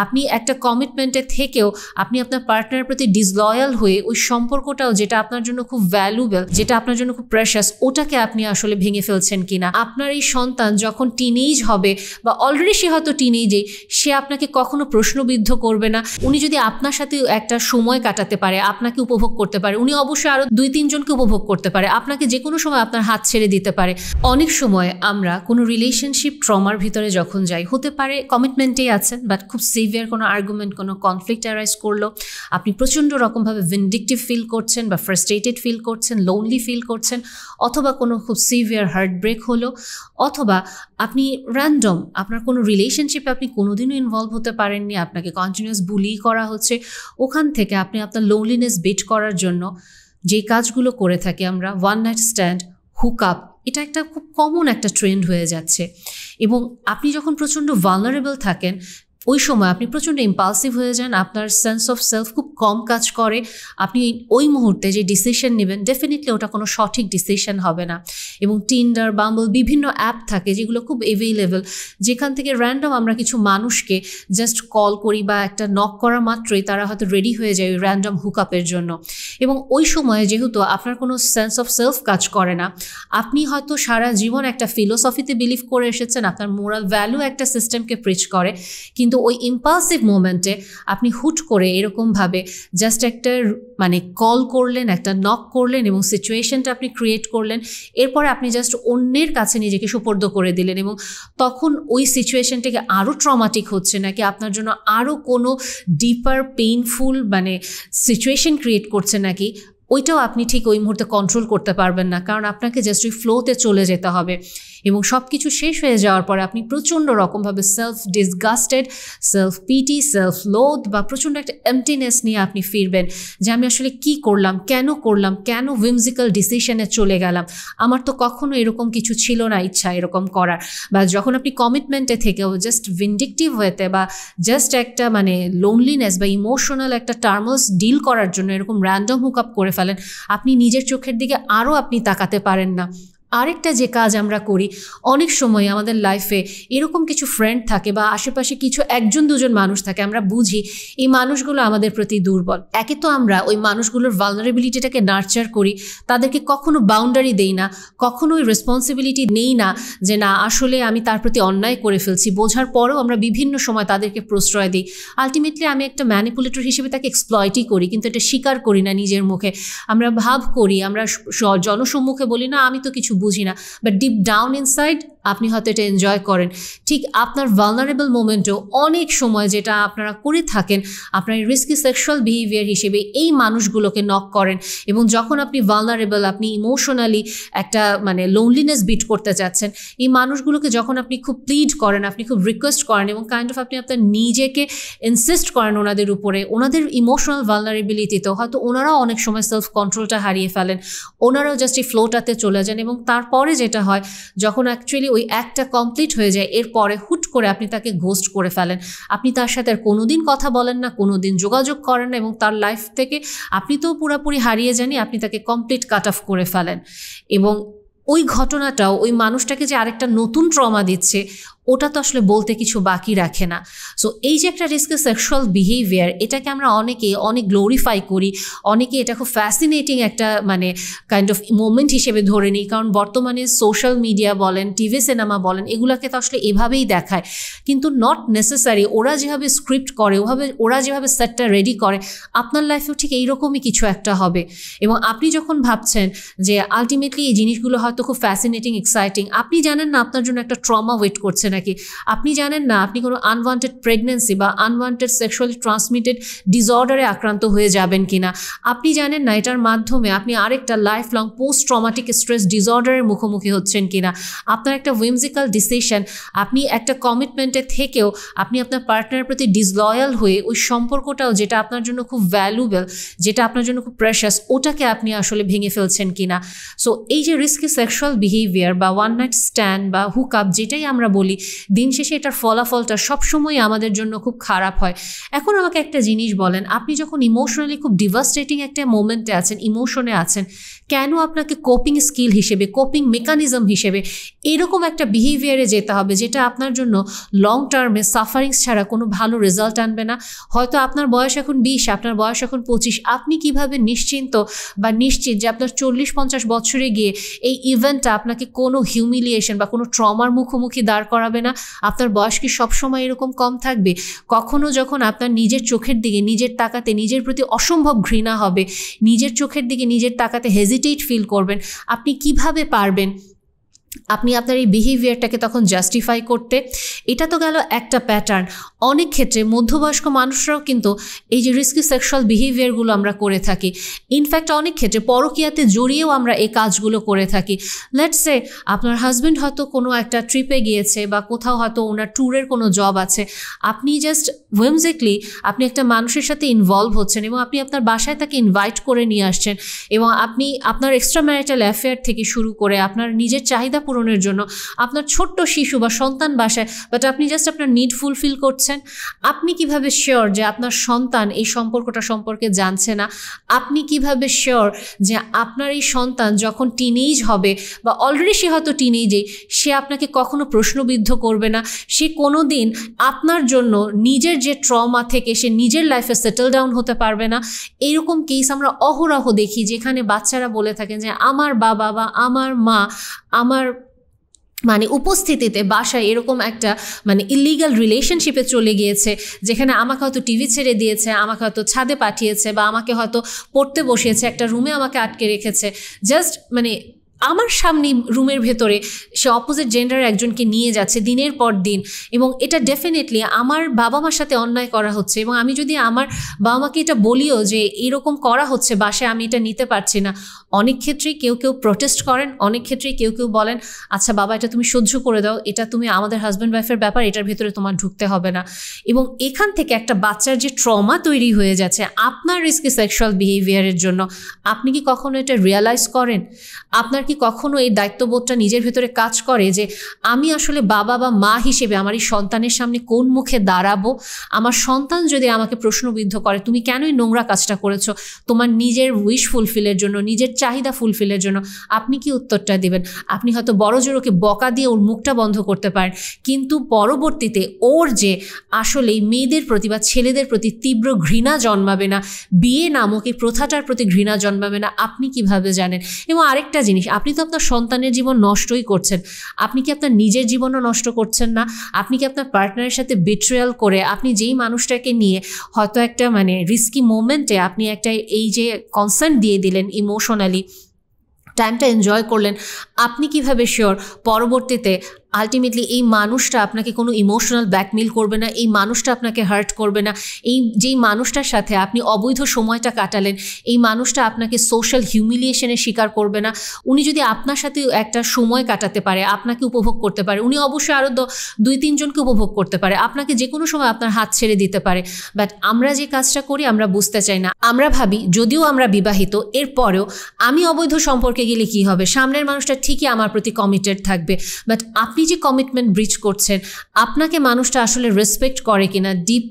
আপনি একটা কমিটমেন্টে থেকেও আপনি আপনার পার্টনারের প্রতি ডিসলয়াল হয়ে ওই সম্পর্কটাও যেটা আপনার জন্য খুব ভ্যালুয়েবল, যেটা আপনার জন্য খুব প্রেশাস, ওটাকে আপনি আসলে ভেঙে ফেলছেন কিনা। আপনার এই সন্তান যখন টিনেজ হবে বা অলরেডি সে হয়তো টিনেজে, সে আপনাকে কখনো প্রশ্নবিদ্ধ করবে না। উনি যদি আপনার সাথে একটা সময় কাটাতে পারে, আপনাকে উপভোগ করতে পারে, উনি অবশ্যই আরো 2-3 জনকে উপভোগ করতে পারে, আপনাকে যে কোনো সময় আপনার হাত ছেড়ে দিতে পারে। অনেক সময় আমরা কোনো রিলেশনশিপ ট্রমার ভিতরে যখন যাই, হতে পারে কমিটমেন্টেই আছেন বাট খুব সিভিয়ার কোনো আর্গুমেন্ট, কোনো কনফ্লিক্ট অ্যারাইজ করলো, আপনি প্রচণ্ড রকমভাবে ভিন্ডিকটিভ ফিল করছেন বা ফ্রাস্ট্রেটেড ফিল করছেন, লোনলি ফিল করছেন, অথবা কোনো খুব সিভিয়ার হার্ট ব্রেক হলো, অথবা আপনি র্যান্ডম আপনার কোনো রিলেশনশিপে আপনি কোনোদিনও ইনভলভ হতে পারেননি, আপনাকে কন্টিনিউয়াস বুলি করা হচ্ছে, ওখান থেকে আপনি আপনার লোনলিনেস বিট করার জন্য যে কাজগুলো করে থাকি আমরা, one night stand, hook up, এটা একটা খুব কমন একটা ট্রেন্ড হয়ে যাচ্ছে। এবং আপনি যখন প্রচণ্ড ভালনারেবল থাকেন, ওই সময় আপনি প্রচণ্ড ইম্পালসিভ হয়ে যান, আপনার সেন্স অফ সেলফ খুব কম কাজ করে, আপনি ওই মুহূর্তে যে ডিসিশন নেবেন ডেফিনেটলি ওটা কোনো সঠিক ডিসিশন হবে না। এবং টিন্ডার, বাম্বল, বিভিন্ন অ্যাপ থাকে যেগুলো খুব অ্যাভেলেবল, যেখান থেকে র্যান্ডম আমরা কিছু মানুষকে জাস্ট কল করি বা একটা নক করা মাত্রই তারা হয়তো রেডি হয়ে যায় ওই র্যান্ডম হুকআপের জন্য। এবং ওই সময়ে যেহেতু আপনার কোনো সেন্স অফ সেলফ কাজ করে না, আপনি হয়তো সারা জীবন একটা ফিলোসফিতে বিলিভ করে এসেছেন, আপনার মোরাল ভ্যালু একটা সিস্টেমকে প্রিচ করে, কিন্তু ওই ইম্পালসিভ মোমেন্টে আপনি হুট করে এরকমভাবে জাস্ট একটা কল করলেন, একটা নক করলেন এবং সিচুয়েশনটা আপনি ক্রিয়েট করলেন, এরপরে আপনি জাস্ট অন্যের কাছে নিজেকে সুপর্দ করে দিলেন। এবং তখন ওই সিচুয়েশনটাকে আরও ট্রমাটিক হচ্ছে নাকি আপনার জন্য আরও কোনো ডিপার পেইনফুল সিচুয়েশন ক্রিয়েট করছে নাকি, ওইটাও আপনি ঠিক ওই মুহূর্তে কন্ট্রোল করতে পারবেন না, কারণ আপনাকে জাস্ট ওই ফ্লোতে চলে যেতে হবে। এবং সব কিছু শেষ হয়ে যাওয়ার পরে আপনি প্রচণ্ড রকমভাবে self disgusted, self pity, self loathe বা প্রচণ্ড একটা এমটিনেস নিয়ে আপনি ফিরবেন যে আমি আসলে কি করলাম, কেন উইমজিক্যাল ডিসিশনে চলে গেলাম, আমার তো কখনো এরকম কিছু ছিল না ইচ্ছা এরকম করার। বা যখন আপনি কমিটমেন্টে থেকেও জাস্ট ভিন্ডিকটিভ হয়েতে বা জাস্ট একটা লোনলিনেস বা ইমোশনাল একটা টার্মলস ডিল করার জন্য এরকম র্যান্ডম হুকআপ করে ফেলেন, আপনি নিজের চোখের দিকে আরও আপনি তাকাতে পারেন না। আরেকটা যে কাজ আমরা করি, অনেক সময় আমাদের লাইফে এরকম কিছু ফ্রেন্ড থাকে বা আশেপাশে কিছু 1-2 মানুষ থাকে, আমরা বুঝি এই মানুষগুলো আমাদের প্রতি দুর্বল। একে তো আমরা ওই মানুষগুলোর ভালনারেবিলিটিটাকে নার্চার করি, তাদেরকে কখনো বাউন্ডারি দেই না, কখনো ওই রেসপন্সিবিলিটি নেই না যে না আসলে আমি তার প্রতি অন্যায় করে ফেলছি, বোঝার পরেও আমরা বিভিন্ন সময় তাদেরকে প্রশ্রয় দিই। আলটিমেটলি আমি একটা ম্যানিপুলেটর হিসেবে তাকে এক্সপ্লয়েটই করি, কিন্তু এটা স্বীকার করি না নিজের মুখে, আমরা ভাব করি, আমরা জনসম্মুখে বলি না আমি তো কিছু বুঝি না, বাট ডিপ ডাউন ইনসাইড আপনি হয়তো এটা এনজয় করেন। ঠিক আপনার ভালনারেবল মোমেন্টেও অনেক সময় যেটা আপনারা করে থাকেন, আপনার রিস্কি সেক্সুয়াল বিহেভিয়ার হিসেবে এই মানুষগুলোকে নক করেন। এবং যখন আপনি ভালনারেবল, আপনি ইমোশনালি একটা লোনলিনেস বিট করতে চাচ্ছেন, এই মানুষগুলোকে যখন আপনি খুব প্লিড করেন, আপনি খুব রিকোয়েস্ট করেন এবং কাইন্ড অফ আপনি আপনার নিজেকে ইনসিস্ট করেন ওনাদের উপরে, ওনাদের ইমোশনাল ভালনারেবিলিটিতেও হয়তো ওনারাও অনেক সময় সেলফ কন্ট্রোলটা হারিয়ে ফেলেন, ওনারাও জাস্ট এই ফ্লোটাতে চলে যান। এবং তারপরে যেটা হয়, যখন অ্যাকচুয়ালি ওই একটা কমপ্লিট হয়ে যায়, এরপরে হুট করে আপনি তাকে ঘোস্ট করে ফেলেন, আপনি তার সাথে আর কোনোদিন কথা বলেন না, কোনোদিন যোগাযোগ করেন না, এবং তার লাইফ থেকে আপনি তো পুরোপুরি হারিয়ে জানি, আপনি তাকে কমপ্লিট কাট অফ করে ফেলেন। এবং ওই ঘটনাটাও ওই মানুষটাকে যে আরেকটা নতুন ট্রমা দিচ্ছে, ওটা তো আসলে বলতে কিছু বাকি রাখে না। সো এই যে একটা রিস্কি সেক্সুয়াল বিহেভিয়ার, এটাকে আমরা অনেক গ্লোরিফাই করি, অনেকে এটা খুব ফ্যাসিনেটিং একটা কাইন্ড অফ মোমেন্ট হিসেবে ধরে নিই, কারণ বর্তমানে সোশ্যাল মিডিয়া বলেন, টিভি সিনেমা বলেন, এগুলোকে তো আসলে এভাবেই দেখায়, কিন্তু নট নেসেসারি। ওরা যেভাবে স্ক্রিপ্ট করে, ওরা যেভাবে সেটটা রেডি করে, আপনার লাইফেও ঠিক এইরকমই কিছু একটা হবে। এবং আপনি যখন ভাবছেন যে আলটিমেটলি এই জিনিসগুলো হয়তো খুব ফ্যাসিনেটিং, এক্সাইটিং, আপনি জানেন না আপনার জন্য একটা ট্রমা ওয়েট করছে নাকি, আপনি জানেন না আপনি কোনো আনওয়ান্টেড প্রেগনেন্সি বা আনওয়ান্টেড সেক্সুয়ালি ট্রান্সমিটেড ডিসঅর্ডারে আক্রান্ত হয়ে যাবেন কিনা, আপনি জানেন না এটার মাধ্যমে আপনি আরেকটা life long post traumatic stress ডিসঅর্ডারের মুখোমুখি হচ্ছেন কিনা। আপনার একটা উইমজিক্যাল ডিসিশন, আপনি একটা কমিটমেন্টে থেকেও আপনি আপনার পার্টনারের প্রতি ডিসলয়াল হয়ে ওই সম্পর্কটাও যেটা আপনার জন্য খুব ভ্যালুয়েবল, যেটা আপনার জন্য খুব প্রেশাস, ওটাকে আপনি আসলে ভেঙে ফেলছেন কিনা। সো এই যে রিস্কি সেক্সুয়াল বিহেভিয়ার বা ওয়ান নাইট স্ট্যান্ড বা হুক আপ যেটাই আমরা বলি, দিন শেষে এটার ফলাফলটা সবসময় আমাদের জন্য খুব খারাপ হয়। এখন আমাকে একটা জিনিস বলেন, আপনি যখন ইমোশনালি খুব ডিভাস্টেটিং একটা মোমেন্টে আছেন, ইমোশনে আছেন, কেন আপনাকে কোপিং স্কিল হিসেবে, কোপিং মেকানিজম হিসেবে এরকম একটা বিহেভিয়ারে যেতে হবে যেটা আপনার জন্য লং টার্মে সাফারিংস ছাড়া কোনো ভালো রেজাল্ট আনবে না? হয়তো আপনার বয়স এখন 20, আপনার বয়স এখন 25, আপনি কিভাবে নিশ্চিন্ত বা নিশ্চিত যে আপনার 40-50 বছরে গিয়ে এই ইভেন্টটা আপনাকে কোনো হিউমিলিয়েশন বা কোনো ট্রমার মুখোমুখি দাঁড় করাবে না? আপনার বয়স কি সবসময় এরকম কম থাকবে? কখনো যখন আপনার নিজের চোখের দিকে নিজের তাকাতে নিজের প্রতি অসম্ভব ঘৃণা হবে, নিজের চোখের দিকে নিজের তাকাতে হেজিটেট ফিল করবেন, আপনি কিভাবে পারবেন আপনি আপনার এই বিহেভিয়ারটাকে তখন জাস্টিফাই করতে? এটা তো গেল একটা প্যাটার্ন। অনেক ক্ষেত্রে মধ্যবয়স্ক মানুষরাও কিন্তু এই যে রিস্কি সেক্সুয়াল বিহেভিয়ারগুলো আমরা করে থাকি। ইনফ্যাক্ট অনেক ক্ষেত্রে পরকীয়াতে জড়িয়েও আমরা এই কাজগুলো করে থাকি। লেটস সে আপনার হাজব্যান্ড হয়তো কোনো একটা ট্রিপে গিয়েছে বা কোথাও হয়তো ওনার ট্যুরের কোনো জব আছে, আপনি জাস্ট whimsically আপনি একটা মানুষের সাথে ইনভলভ হচ্ছেন এবং আপনি আপনার বাসায় তাকে ইনভাইট করে নিয়ে আসছেন এবং আপনি আপনার এক্সট্রা ম্যারিটাল অ্যাফেয়ার থেকে শুরু করে আপনার নিজের চাহিদা পূরণের জন্য আপনার ছোট্ট শিশু বা সন্তান বাসায়, বাট আপনি জাস্ট আপনার নিড ফুলফিল করছেন। আপনি কিভাবে শিওর যে আপনার সন্তান এই সম্পর্কটা সম্পর্কে জানছে না? আপনি কিভাবে শিওর যে আপনার এই সন্তান যখন টিনেজ হবে বা অলরেডি সে হয়তো টিনেজে, সে আপনাকে কখনো প্রশ্নবিদ্ধ করবে না, সে কোনো দিন আপনার জন্য নিজের যে ট্রমা থেকে সে নিজের লাইফে সেটেল ডাউন হতে পারবে না? এরকম কেস আমরা অহরহ দেখি যেখানে বাচ্চারা বলে থাকেন যে আমার বাবা বা আমার মা আমার উপস্থিতিতে বাসায় এরকম একটা ইলিগাল রিলেশনশিপে চলে গিয়েছে, যেখানে আমাকে হয়তো টিভি ছেড়ে দিয়েছে, আমাকে হয়তো ছাদে পাঠিয়েছে বা আমাকে হয়তো পড়তে বসিয়েছে, একটা রুমে আমাকে আটকে রেখেছে, জাস্ট আমার সামনে রুমের ভেতরে সে অপোজিট জেন্ডারের একজনকে নিয়ে যাচ্ছে দিনের পর দিন। এবং এটা ডেফিনেটলি আমার বাবা মার সাথে অন্যায় করা হচ্ছে এবং আমি যদি আমার বাবা মাকে এটা বলিও যে এরকম করা হচ্ছে বাসায়, আমি এটা নিতে পারছি না, অনেক ক্ষেত্রেই কেউ কেউ প্রোটেস্ট করেন, অনেক ক্ষেত্রেই কেউ কেউ বলেন আচ্ছা বাবা এটা তুমি সহ্য করে দাও, এটা তুমি আমাদের হাজব্যান্ড ওয়াইফের ব্যাপার, এটার ভেতরে তোমার ঢুকতে হবে না। এবং এখান থেকে একটা বাচ্চার যে ট্রমা তৈরি হয়ে যাচ্ছে আপনার রিস্কি সেক্সুয়াল বিহেভিয়ারের জন্য, আপনি কি কখনো এটা রিয়ালাইজ করেন? আপনার কি কখনো এই দায়িত্ববোধটা নিজের ভেতরে কাজ করে যে আমি আসলে বাবা বা মা হিসেবে আমার এই সন্তানের সামনে কোন মুখে দাঁড়াবো? আমার সন্তান যদি আমাকে প্রশ্নবিদ্ধ করে তুমি কেনই নোংরা কাজটা করেছো, তোমার নিজের উইশ ফুলফিলের জন্য, নিজের চাহিদা ফুলফিলের জন্য, আপনি কি উত্তরটা দিবেন? আপনি হয়তো বড় জোর ওকে বকা দিয়ে ওর মুখটা বন্ধ করতে পারেন, কিন্তু পরবর্তীতে ওর যে আসলেই মেয়েদের প্রতি বা ছেলেদের প্রতি তীব্র ঘৃণা জন্মাবে না, বিয়ে নামক এই প্রথাটার প্রতি ঘৃণা জন্মাবে না, আপনি কিভাবে জানেন? এবং আরেকটা জিনিস, আপনি তো আপনার সন্তানের জীবন নষ্টই করছেন, আপনি কি আপনার নিজের জীবনও নষ্ট করছেন না? আপনি কি আপনার পার্টনারের সাথে বিট্রেয়াল করে আপনি যেই মানুষটাকে নিয়ে হয়তো একটা রিস্কি মোমেন্টে আপনি একটা এই যে কনসার্ন দিয়ে দিলেন, ইমোশনালি টাইমটা এনজয় করলেন, আপনি কিভাবে শিওর পরবর্তীতে আলটিমেটলি এই মানুষটা আপনাকে কোনো ইমোশনাল ব্ল্যাকমেইল করবে না, এই মানুষটা আপনাকে হার্ট করবে না, এই যেই মানুষটার সাথে আপনি অবৈধ সময়টা কাটালেন এই মানুষটা আপনাকে সোশ্যাল হিউমিলিয়েশনের শিকার করবে না? উনি যদি আপনার সাথে একটা সময় কাটাতে পারে, আপনাকে উপভোগ করতে পারে, উনি অবশ্যই আরও 2-3 জনকে উপভোগ করতে পারে, আপনাকে যে কোনো সময় আপনার হাত ছেড়ে দিতে পারে। বাট আমরা যে কাজটা করি আমরা বুঝতে চাই না, আমরা ভাবি যদিও আমরা বিবাহিত এরপরেও আমি অবৈধ সম্পর্কে গেলে কি হবে, সামনের মানুষটা ঠিকই আমার প্রতি কমিটেড থাকবে। বাট আপনি যে কমিটমেন্ট ব্রিচ করছেন, আপনাকে মানুষটা আসলে রেসপেক্ট করে কিনা, ডিপ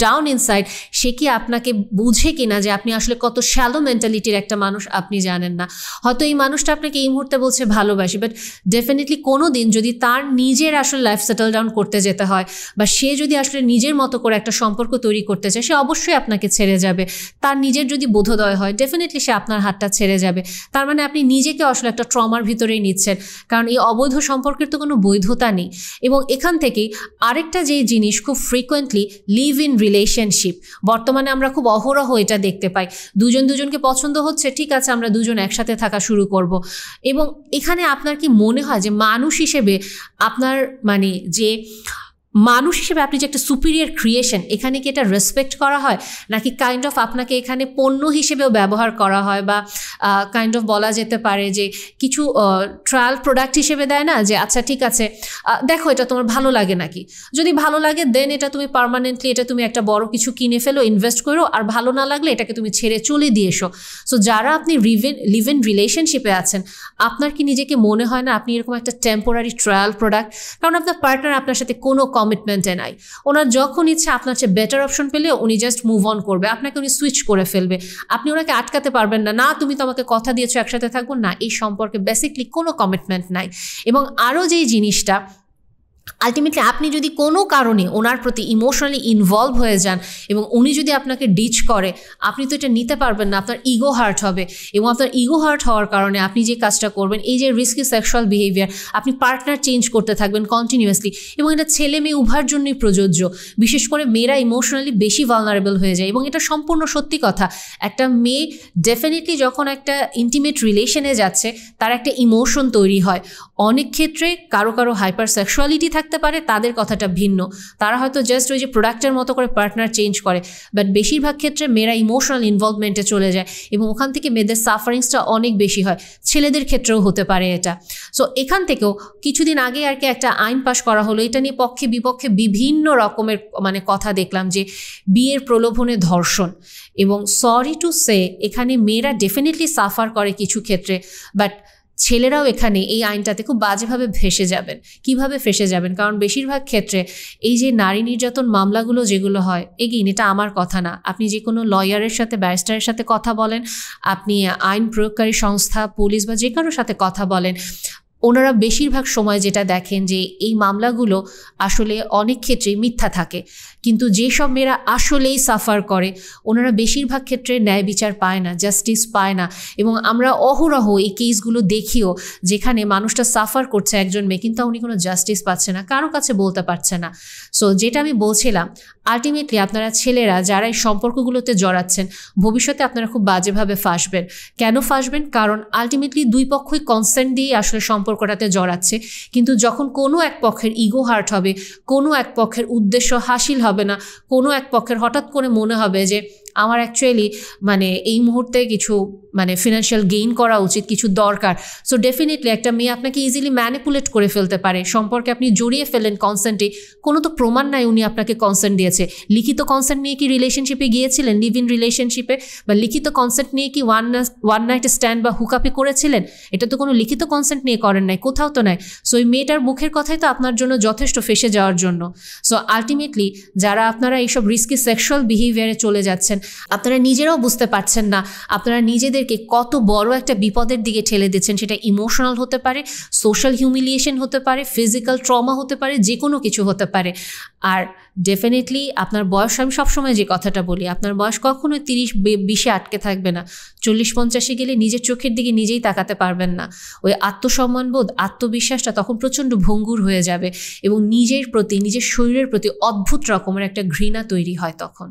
ডাউন ইনসাইড সে কি আপনাকে বুঝে কিনা যে আপনি আসলে কত শ্যালো মেন্টালিটির একটা মানুষ আপনি জানেন না। হয়তো এই মানুষটা আপনাকে এই মুহূর্তে বলছে ভালোবাসি, বাট ডেফিনেটলি কোনো দিন যদি তার নিজের আসলে লাইফ সেটেল ডাউন করতে যেতে হয় বা সে যদি আসলে নিজের মতো করে একটা সম্পর্ক তৈরি করতে চায়, সে অবশ্যই আপনাকে ছেড়ে যাবে। তার নিজের যদি বোধোদয় হয় ডেফিনেটলি সে আপনার হাতটা ছেড়ে যাবে। তার আপনি নিজেকে আসলে একটা ট্রমার ভিতরেই নিচ্ছেন, কারণ এই অবৈধ সম্পর্কের তো কোনো বৈধতা নেই। এবং এখান থেকেই আরেকটা যে জিনিস খুব ফ্রিকোয়েন্টলি, লিভ ইন রিলেশনশিপ, বর্তমানে আমরা খুব অহরহ এটা দেখতে পাই। দুজনকে পছন্দ হচ্ছে, ঠিক আছে আমরা দুজন একসাথে থাকা শুরু করব। এবং এখানে আপনার কি মনে হয় যে মানুষ হিসেবে আপনার যে মানুষ হিসেবে আপনি যে একটা সুপিরিয়র ক্রিয়েশন, এখানে কি এটা রেসপেক্ট করা হয়, নাকি কাইন্ড অফ আপনাকে এখানে পণ্য হিসেবেও ব্যবহার করা হয়, বা কাইন্ড অফ বলা যেতে পারে যে কিছু ট্রায়াল প্রোডাক্ট হিসেবে দেয় না, যে আচ্ছা ঠিক আছে দেখো এটা তোমার ভালো লাগে নাকি, যদি ভালো লাগে দেন এটা তুমি পার্মানেন্টলি এটা তুমি একটা বড় কিছু কিনে ফেলো, ইনভেস্ট করো, আর ভালো না লাগলে এটাকে তুমি ছেড়ে চলে দিয়ে এসো। সো যারা আপনি লিভ ইন রিলেশনশিপে আছেন, আপনার কি নিজেকে মনে হয় না আপনি এরকম একটা টেম্পোরারি ট্রায়াল প্রোডাক্ট? কারণ আপনার পার্টনার আপনার সাথে কোনো কমিটমেন্টে নাই, ওনার যখন ইচ্ছা আপনার চেয়ে বেটার অপশন পেলে উনি জাস্ট মুভ অন করবে, আপনাকে উনি সুইচ করে ফেলবে, আপনি ওনাকে আটকাতে পারবেন না, না তুমি তো আমাকে কথা দিয়েছো একসাথে থাকবো না, এই সম্পর্কে বেসিকলি কোনো কমিটমেন্ট নাই। এবং আরও যেই জিনিসটা, আলটিমেটলি আপনি যদি কোনো কারণে ওনার প্রতি ইমোশনালি ইনভলভ হয়ে যান এবং উনি যদি আপনাকে ডিচ করে, আপনি তো এটা নিতে পারবেন না, আপনার ইগো হার্ট হবে, এবং আপনার ইগো হার্ট হওয়ার কারণে আপনি যে কাজটা করবেন, এই যে রিস্কি সেক্সুয়াল বিহেভিয়ার, আপনি পার্টনার চেঞ্জ করতে থাকবেন কন্টিনিউয়াসলি, এবং এটা ছেলে মেয়ে উভয়ের জন্যই প্রযোজ্য। বিশেষ করে মেয়েরা ইমোশনালি বেশি ভালনারেবল হয়ে যায়, এবং এটা সম্পূর্ণ সত্যি কথা। একটা মেয়ে ডেফিনেটলি যখন একটা ইন্টিমেট রিলেশনে যাচ্ছে, তার একটা ইমোশন তৈরি হয়। অনেক ক্ষেত্রে কারো কারো হাইপার সেক্সুয়ালিটি থাকতে পারে, তাদের কথাটা ভিন্ন, তারা হয়তো জাস্ট ওই যে প্রোডাক্টের মতো করে পার্টনার চেঞ্জ করে, বাট বেশিরভাগ ক্ষেত্রে মেয়েরা ইমোশনাল ইনভলভমেন্টে চলে যায়, এবং ওখান থেকে মেয়েদের সাফারিংসটা অনেক বেশি হয়। ছেলেদের ক্ষেত্রেও হতে পারে এটা। সো এখান থেকেও কিছুদিন আগে আর কি একটা আইন পাশ করা হলো, এটা নিয়ে পক্ষে বিপক্ষে বিভিন্ন রকমের কথা দেখলাম, যে বিয়ের প্রলোভনে ধর্ষণ। এবং সরি টু সে, এখানে মেয়েরা ডেফিনেটলি সাফার করে কিছু ক্ষেত্রে, বাট ছেলেরাও এখানে এই আইনটাতে খুব বাজেভাবে ফেঁসে যাবেন। কিভাবে ফেঁসে যাবেন? কারণ বেশিরভাগ ক্ষেত্রে এই যে নারী নির্যাতন মামলাগুলো যেগুলো হয়, এগেইন এটা আমার কথা না, আপনি যে কোনো লয়ারের সাথে, ব্যারিস্টারের সাথে কথা বলেন, আপনি আইন প্রয়োগকারী সংস্থা, পুলিশ বা যে কারোর সাথে কথা বলেন, ওনারা বেশিরভাগ সময় যেটা দেখেন যে এই মামলাগুলো আসলে অনেক ক্ষেত্রেই মিথ্যা থাকে, কিন্তু যেসব মেয়েরা আসলেই সাফার করে, ওনারা বেশিরভাগ ক্ষেত্রে ন্যায় বিচার পায় না, জাস্টিস পায় না। এবং আমরা অহরহ এই কেসগুলো দেখিও, যেখানে মানুষটা সাফার করছে একজন মেয়ে, কিন্তু উনি কোনো জাস্টিস পাচ্ছে না, কারো কাছে বলতে পারছে না। সো যেটা আমি বলছিলাম, আলটিমেটলি আপনারা ছেলেরা যারা এই সম্পর্কগুলোতে জড়াচ্ছেন, ভবিষ্যতে আপনারা খুব বাজেভাবে ফাঁসবেন। কেন ফাঁসবেন? কারণ আলটিমেটলি দুই পক্ষই কনসেন্ট দিয়ে আসলে সম্পর্কটাতে জড়াচ্ছে, কিন্তু যখন কোনো এক পক্ষের ইগো হার্ট হবে, কোনো এক পক্ষের উদ্দেশ্য হাসিল হবে না, কোনো এক পক্ষের হঠাৎ করে মনে হবে যে আমার অ্যাকচুয়ালি এই মুহূর্তে কিছু ফিনান্সিয়াল গেইন করা উচিত, কিছু দরকার। সো ডেফিনেটলি একটা মেয়ে আপনাকে ইজিলি ম্যানিপুলেট করে ফেলতে পারে, সম্পর্কে আপনি জড়িয়ে ফেলেন কনসেন্টে, কোনো তো প্রমাণ নাই উনি আপনাকে কনসেন্ট দিয়েছে। লিখিত কনসেন্ট নিয়ে কি রিলেশনশিপে গিয়েছিলেন, লিভ ইন রিলেশনশিপে, বা লিখিত কনসেন্ট নিয়ে কি ওয়ান নাইট স্ট্যান্ড বা হুকআপে করেছিলেন? এটা তো কোনো লিখিত কনসেন্ট নিয়ে করেন নাই, কোথাও তো নাই। সো এই মেয়েটার মুখের কথাই তো আপনার জন্য যথেষ্ট ফেসে যাওয়ার জন্য। সো আলটিমেটলি যারা আপনারা এইসব রিস্কি সেক্সুয়াল বিহেভিয়ারে চলে যাচ্ছেন, আপনারা নিজেরাও বুঝতে পারছেন না আপনারা নিজেদেরকে কত বড় একটা বিপদের দিকে ঠেলে দিচ্ছেন। সেটা ইমোশনাল হতে পারে, সোশ্যাল হিউমিলিয়েশন হতে পারে, ফিজিক্যাল ট্রমা হতে পারে, যে কোনো কিছু হতে পারে। আর ডেফিনেটলি আপনার বয়স, আমি সবসময় যে কথাটা বলি, আপনার বয়স কখনোই 30-20-এ আটকে থাকবে না। 40-50-এ গেলে নিজের চোখের দিকে নিজেই তাকাতে পারবেন না। ওই আত্মসম্মানবোধ, আত্মবিশ্বাসটা তখন প্রচণ্ড ভঙ্গুর হয়ে যাবে, এবং নিজের প্রতি, নিজের শরীরের প্রতি অদ্ভুত রকমের একটা ঘৃণা তৈরি হয় তখন।